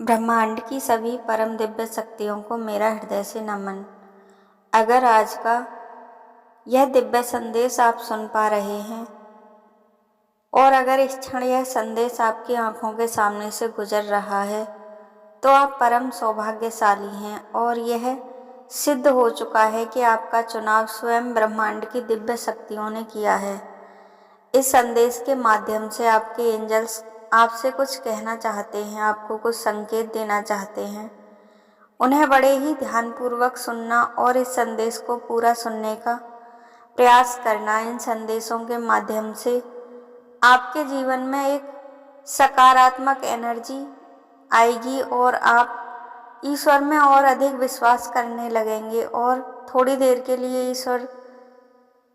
ब्रह्मांड की सभी परम दिव्य शक्तियों को मेरा हृदय से नमन। अगर आज का यह दिव्य संदेश आप सुन पा रहे हैं और अगर इस क्षण यह संदेश आपकी आंखों के सामने से गुजर रहा है तो आप परम सौभाग्यशाली हैं और यह सिद्ध हो चुका है कि आपका चुनाव स्वयं ब्रह्मांड की दिव्य शक्तियों ने किया है। इस संदेश के माध्यम से आपके एंजल्स आपसे कुछ कहना चाहते हैं, आपको कुछ संकेत देना चाहते हैं। उन्हें बड़े ही ध्यानपूर्वक सुनना और इस संदेश को पूरा सुनने का प्रयास करना। इन संदेशों के माध्यम से आपके जीवन में एक सकारात्मक एनर्जी आएगी और आप ईश्वर में और अधिक विश्वास करने लगेंगे और थोड़ी देर के लिए ईश्वर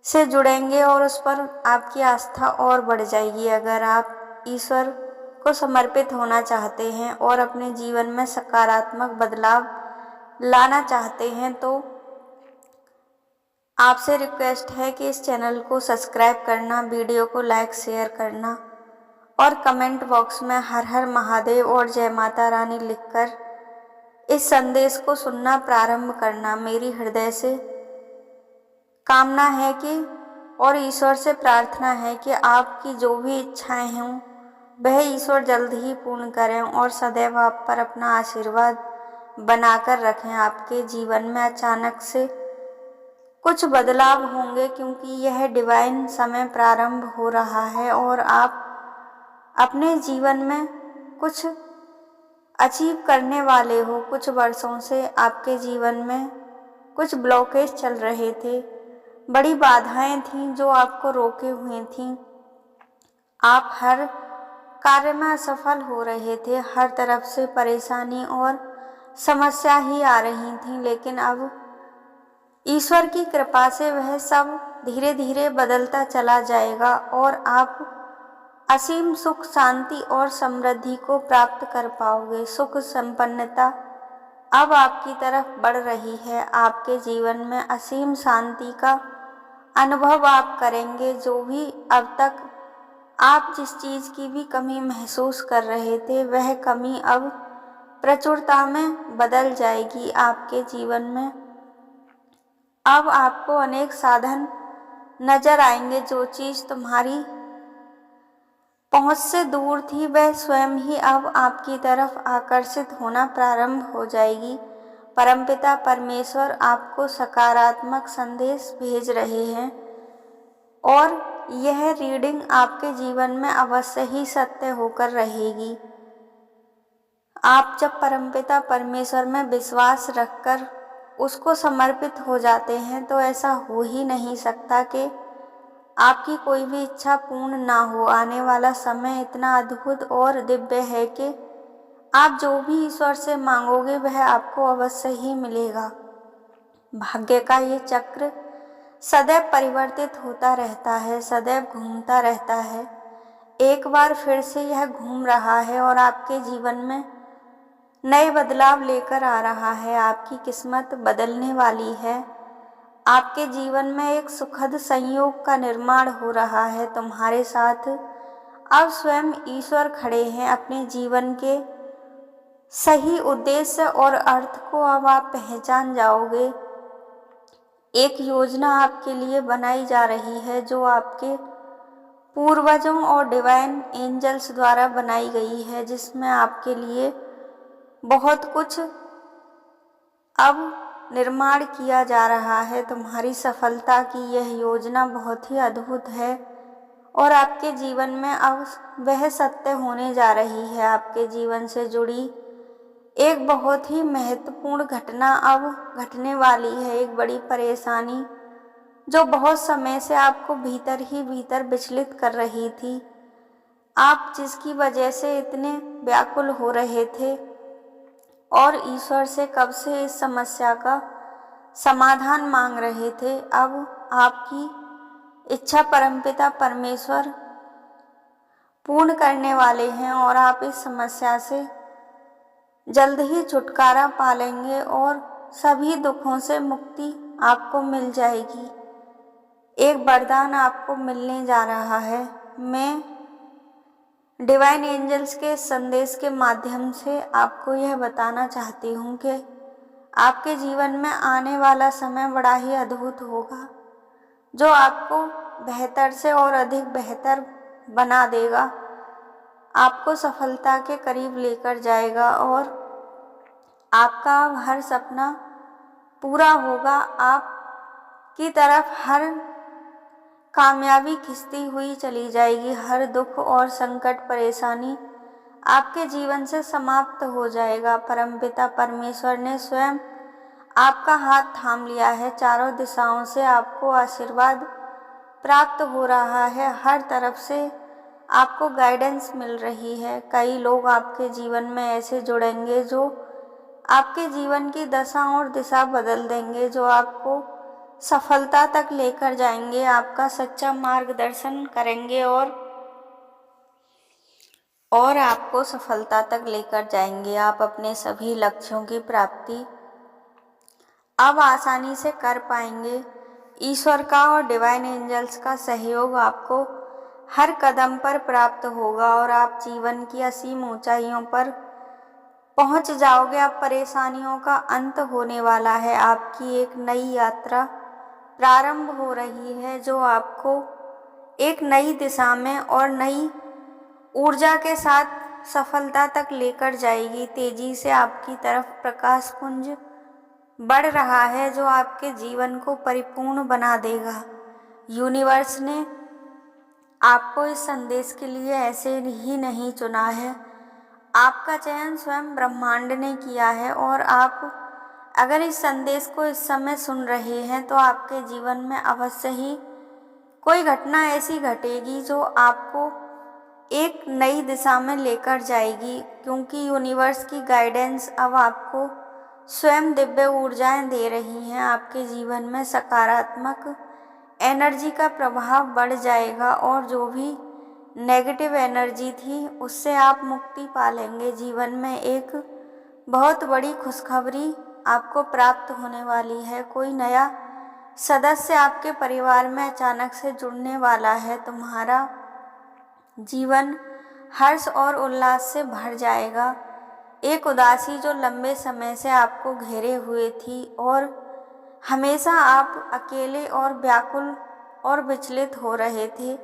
से जुड़ेंगे और उस पर आपकी आस्था और बढ़ जाएगी। अगर आप ईश्वर को समर्पित होना चाहते हैं और अपने जीवन में सकारात्मक बदलाव लाना चाहते हैं तो आपसे रिक्वेस्ट है कि इस चैनल को सब्सक्राइब करना, वीडियो को लाइक शेयर करना और कमेंट बॉक्स में हर हर महादेव और जय माता रानी लिखकर इस संदेश को सुनना प्रारंभ करना। मेरी हृदय से कामना है कि और ईश्वर से प्रार्थना है कि आपकी जो भी इच्छाएं हों वह ईश्वर जल्द ही पूर्ण करें और सदैव आप पर अपना आशीर्वाद बनाकर रखें। आपके जीवन में अचानक से कुछ बदलाव होंगे क्योंकि यह डिवाइन समय प्रारंभ हो रहा है और आप अपने जीवन में कुछ अचीव करने वाले हो। कुछ वर्षों से आपके जीवन में कुछ ब्लॉकेज चल रहे थे, बड़ी बाधाएं थीं जो आपको रोके हुए थीं। आप हर कार्य में असफल हो रहे थे, हर तरफ से परेशानी और समस्या ही आ रही थी, लेकिन अब ईश्वर की कृपा से वह सब धीरे धीरे बदलता चला जाएगा और आप असीम सुख, शांति और समृद्धि को प्राप्त कर पाओगे। सुख संपन्नता अब आपकी तरफ बढ़ रही है। आपके जीवन में असीम शांति का अनुभव आप करेंगे। जो भी अब तक आप जिस चीज़ की भी कमी महसूस कर रहे थे वह कमी अब प्रचुरता में बदल जाएगी। आपके जीवन में अब आपको अनेक साधन नजर आएंगे। जो चीज़ तुम्हारी पहुंच से दूर थी वह स्वयं ही अब आपकी तरफ आकर्षित होना प्रारंभ हो जाएगी। परमपिता परमेश्वर आपको सकारात्मक संदेश भेज रहे हैं और यह रीडिंग आपके जीवन में अवश्य ही सत्य होकर रहेगी। आप जब परमपिता परमेश्वर में विश्वास रखकर उसको समर्पित हो जाते हैं तो ऐसा हो ही नहीं सकता कि आपकी कोई भी इच्छा पूर्ण ना हो। आने वाला समय इतना अद्भुत और दिव्य है कि आप जो भी ईश्वर से मांगोगे वह आपको अवश्य ही मिलेगा। भाग्य का ये चक्र सदैव परिवर्तित होता रहता है, सदैव घूमता रहता है। एक बार फिर से यह घूम रहा है और आपके जीवन में नए बदलाव लेकर आ रहा है। आपकी किस्मत बदलने वाली है। आपके जीवन में एक सुखद संयोग का निर्माण हो रहा है। तुम्हारे साथ अब स्वयं ईश्वर खड़े हैं। अपने जीवन के सही उद्देश्य और अर्थ को अब आप पहचान जाओगे। एक योजना आपके लिए बनाई जा रही है जो आपके पूर्वजों और डिवाइन एंजल्स द्वारा बनाई गई है, जिसमें आपके लिए बहुत कुछ अब निर्माण किया जा रहा है। तुम्हारी सफलता की यह योजना बहुत ही अद्भुत है और आपके जीवन में अब वह सत्य होने जा रही है। आपके जीवन से जुड़ी एक बहुत ही महत्वपूर्ण घटना अब घटने वाली है। एक बड़ी परेशानी जो बहुत समय से आपको भीतर ही भीतर विचलित कर रही थी, आप जिसकी वजह से इतने व्याकुल हो रहे थे और ईश्वर से कब से इस समस्या का समाधान मांग रहे थे, अब आपकी इच्छा परमपिता परमेश्वर पूर्ण करने वाले हैं और आप इस समस्या से जल्द ही छुटकारा पा लेंगे और सभी दुखों से मुक्ति आपको मिल जाएगी। एक वरदान आपको मिलने जा रहा है। मैं डिवाइन एंजल्स के संदेश के माध्यम से आपको यह बताना चाहती हूँ कि आपके जीवन में आने वाला समय बड़ा ही अद्भुत होगा, जो आपको बेहतर से और अधिक बेहतर बना देगा, आपको सफलता के करीब लेकर जाएगा और आपका हर सपना पूरा होगा। आपकी तरफ हर कामयाबी खिंचती हुई चली जाएगी। हर दुख और संकट परेशानी आपके जीवन से समाप्त हो जाएगा। परमपिता परमेश्वर ने स्वयं आपका हाथ थाम लिया है। चारों दिशाओं से आपको आशीर्वाद प्राप्त हो रहा है। हर तरफ से आपको गाइडेंस मिल रही है। कई लोग आपके जीवन में ऐसे जुड़ेंगे जो आपके जीवन की दशा और दिशा बदल देंगे, जो आपको सफलता तक लेकर जाएंगे, आपका सच्चा मार्गदर्शन करेंगे और आपको सफलता तक लेकर जाएंगे। आप अपने सभी लक्ष्यों की प्राप्ति अब आसानी से कर पाएंगे। ईश्वर का और डिवाइन एंजल्स का सहयोग आपको हर कदम पर प्राप्त होगा और आप जीवन की असीम ऊंचाइयों पर पहुंच जाओगे। अब परेशानियों का अंत होने वाला है। आपकी एक नई यात्रा प्रारंभ हो रही है, जो आपको एक नई दिशा में और नई ऊर्जा के साथ सफलता तक लेकर जाएगी। तेजी से आपकी तरफ प्रकाश पुंज बढ़ रहा है, जो आपके जीवन को परिपूर्ण बना देगा। यूनिवर्स ने आपको इस संदेश के लिए ऐसे ही नहीं चुना है। आपका चयन स्वयं ब्रह्मांड ने किया है और आप अगर इस संदेश को इस समय सुन रहे हैं तो आपके जीवन में अवश्य ही कोई घटना ऐसी घटेगी जो आपको एक नई दिशा में लेकर जाएगी, क्योंकि यूनिवर्स की गाइडेंस अब आपको स्वयं दिव्य ऊर्जाएं दे रही हैं। आपके जीवन में सकारात्मक एनर्जी का प्रभाव बढ़ जाएगा और जो भी नेगेटिव एनर्जी थी उससे आप मुक्ति पा लेंगे। जीवन में एक बहुत बड़ी खुशखबरी आपको प्राप्त होने वाली है। कोई नया सदस्य आपके परिवार में अचानक से जुड़ने वाला है। तुम्हारा जीवन हर्ष और उल्लास से भर जाएगा। एक उदासी जो लंबे समय से आपको घेरे हुए थी और हमेशा आप अकेले और व्याकुल और विचलित हो रहे थे,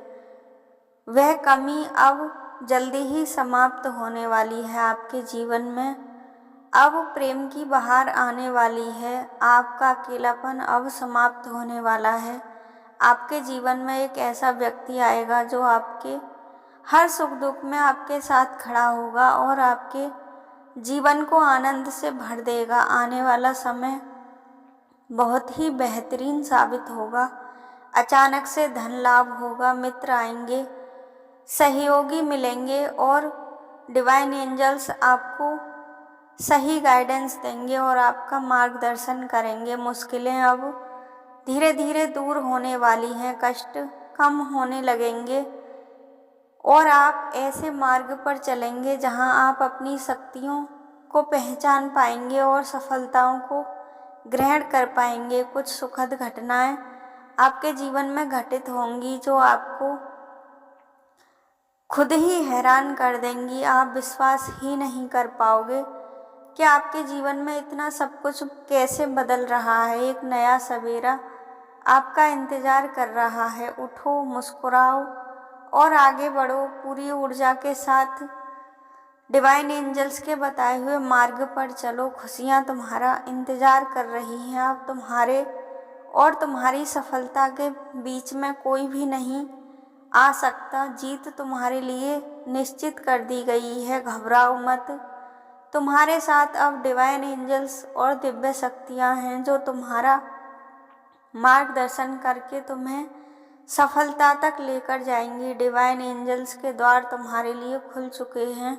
वह कमी अब जल्दी ही समाप्त होने वाली है। आपके जीवन में अब प्रेम की बहार आने वाली है। आपका अकेलापन अब समाप्त होने वाला है। आपके जीवन में एक ऐसा व्यक्ति आएगा जो आपके हर सुख दुख में आपके साथ खड़ा होगा और आपके जीवन को आनंद से भर देगा। आने वाला समय बहुत ही बेहतरीन साबित होगा। अचानक से धन लाभ होगा, मित्र आएंगे, सहयोगी मिलेंगे और डिवाइन एंजल्स आपको सही गाइडेंस देंगे और आपका मार्गदर्शन करेंगे। मुश्किलें अब धीरे धीरे दूर होने वाली हैं, कष्ट कम होने लगेंगे और आप ऐसे मार्ग पर चलेंगे जहां आप अपनी शक्तियों को पहचान पाएंगे और सफलताओं को ग्रहण कर पाएंगे। कुछ सुखद घटनाएं आपके जीवन में घटित होंगी जो आपको खुद ही हैरान कर देंगी। आप विश्वास ही नहीं कर पाओगे कि आपके जीवन में इतना सब कुछ कैसे बदल रहा है। एक नया सवेरा आपका इंतजार कर रहा है। उठो, मुस्कुराओ और आगे बढ़ो। पूरी ऊर्जा के साथ डिवाइन एंजल्स के बताए हुए मार्ग पर चलो। खुशियाँ तुम्हारा इंतजार कर रही हैं। अब तुम्हारे और तुम्हारी सफलता के बीच में कोई भी नहीं आ सकता। जीत तुम्हारे लिए निश्चित कर दी गई है। घबराओ मत, तुम्हारे साथ अब डिवाइन एंजल्स और दिव्य शक्तियाँ हैं जो तुम्हारा मार्गदर्शन करके तुम्हें सफलता तक लेकर जाएंगी। डिवाइन एंजल्स के द्वार तुम्हारे लिए खुल चुके हैं।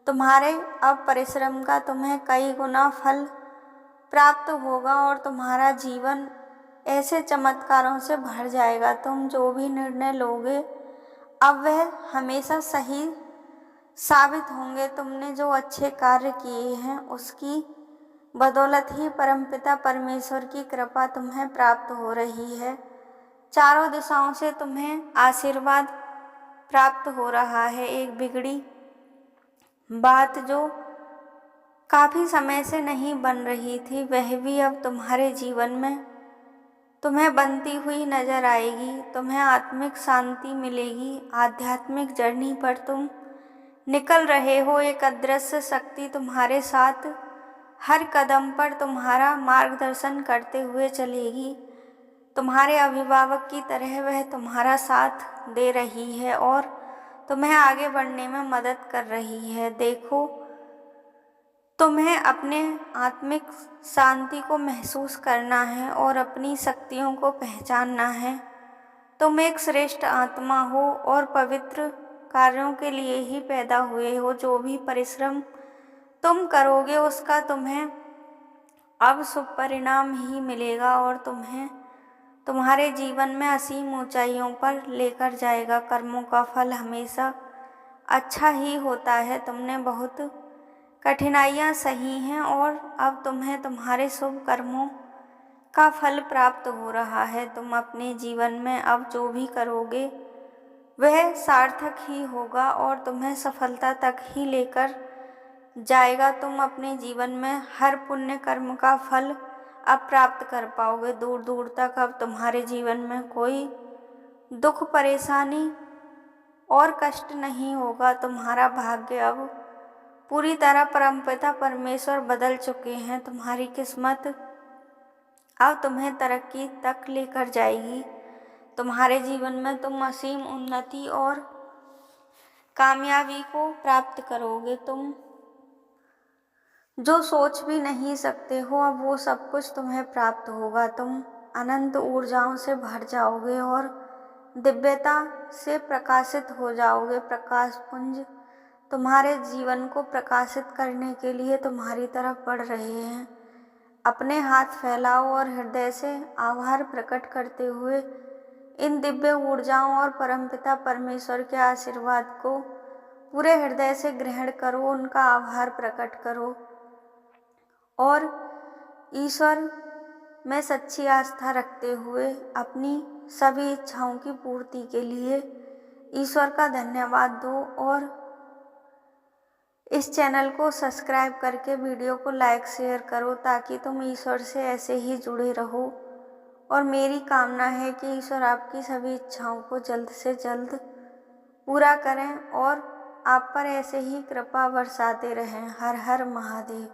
तुम्हारे अब परिश्रम का तुम्हें कई गुना फल प्राप्त होगा और तुम्हारा जीवन ऐसे चमत्कारों से भर जाएगा। तुम जो भी निर्णय लोगे अब वह हमेशा सही साबित होंगे। तुमने जो अच्छे कार्य किए हैं उसकी बदौलत ही परमपिता परमेश्वर की कृपा तुम्हें प्राप्त हो रही है। चारों दिशाओं से तुम्हें आशीर्वाद प्राप्त हो रहा है। एक बिगड़ी बात जो काफ़ी समय से नहीं बन रही थी, वह भी अब तुम्हारे जीवन में तुम्हें बनती हुई नजर आएगी। तुम्हें आत्मिक शांति मिलेगी। आध्यात्मिक जर्नी पर तुम निकल रहे हो। एक अदृश्य शक्ति तुम्हारे साथ हर कदम पर तुम्हारा मार्गदर्शन करते हुए चलेगी। तुम्हारे अभिभावक की तरह वह तुम्हारा साथ दे रही है और तुम्हें आगे बढ़ने में मदद कर रही है। देखो, तुम्हें अपने आत्मिक शांति को महसूस करना है और अपनी शक्तियों को पहचानना है। तुम एक श्रेष्ठ आत्मा हो और पवित्र कार्यों के लिए ही पैदा हुए हो। जो भी परिश्रम तुम करोगे उसका तुम्हें अब शुभ परिणाम ही मिलेगा और तुम्हें तुम्हारे जीवन में असीम ऊंचाइयों पर लेकर जाएगा। कर्मों का फल हमेशा अच्छा ही होता है। तुमने बहुत कठिनाइयाँ सही हैं और अब तुम्हें तुम्हारे शुभ कर्मों का फल प्राप्त हो रहा है। तुम अपने जीवन में अब जो भी करोगे वह सार्थक ही होगा और तुम्हें सफलता तक ही लेकर जाएगा। तुम अपने जीवन में हर पुण्य कर्म का फल अब प्राप्त कर पाओगे। दूर दूर तक अब तुम्हारे जीवन में कोई दुख, परेशानी और कष्ट नहीं होगा। तुम्हारा भाग्य अब पूरी तरह परमपिता परमेश्वर बदल चुके हैं। तुम्हारी किस्मत अब तुम्हें तरक्की तक लेकर जाएगी। तुम्हारे जीवन में तुम असीम उन्नति और कामयाबी को प्राप्त करोगे। तुम जो सोच भी नहीं सकते हो अब वो सब कुछ तुम्हें प्राप्त होगा। तुम अनंत ऊर्जाओं से भर जाओगे और दिव्यता से प्रकाशित हो जाओगे। प्रकाश पुंज तुम्हारे जीवन को प्रकाशित करने के लिए तुम्हारी तरफ बढ़ रहे हैं। अपने हाथ फैलाओ और हृदय से आभार प्रकट करते हुए इन दिव्य ऊर्जाओं और परमपिता परमेश्वर के आशीर्वाद को पूरे हृदय से ग्रहण करो। उनका आभार प्रकट करो और ईश्वर में सच्ची आस्था रखते हुए अपनी सभी इच्छाओं की पूर्ति के लिए ईश्वर का धन्यवाद दो और इस चैनल को सब्सक्राइब करके वीडियो को लाइक शेयर करो ताकि तुम ईश्वर से ऐसे ही जुड़े रहो। और मेरी कामना है कि ईश्वर आपकी सभी इच्छाओं को जल्द से जल्द पूरा करें और आप पर ऐसे ही कृपा बरसाते रहें। हर हर महादेव।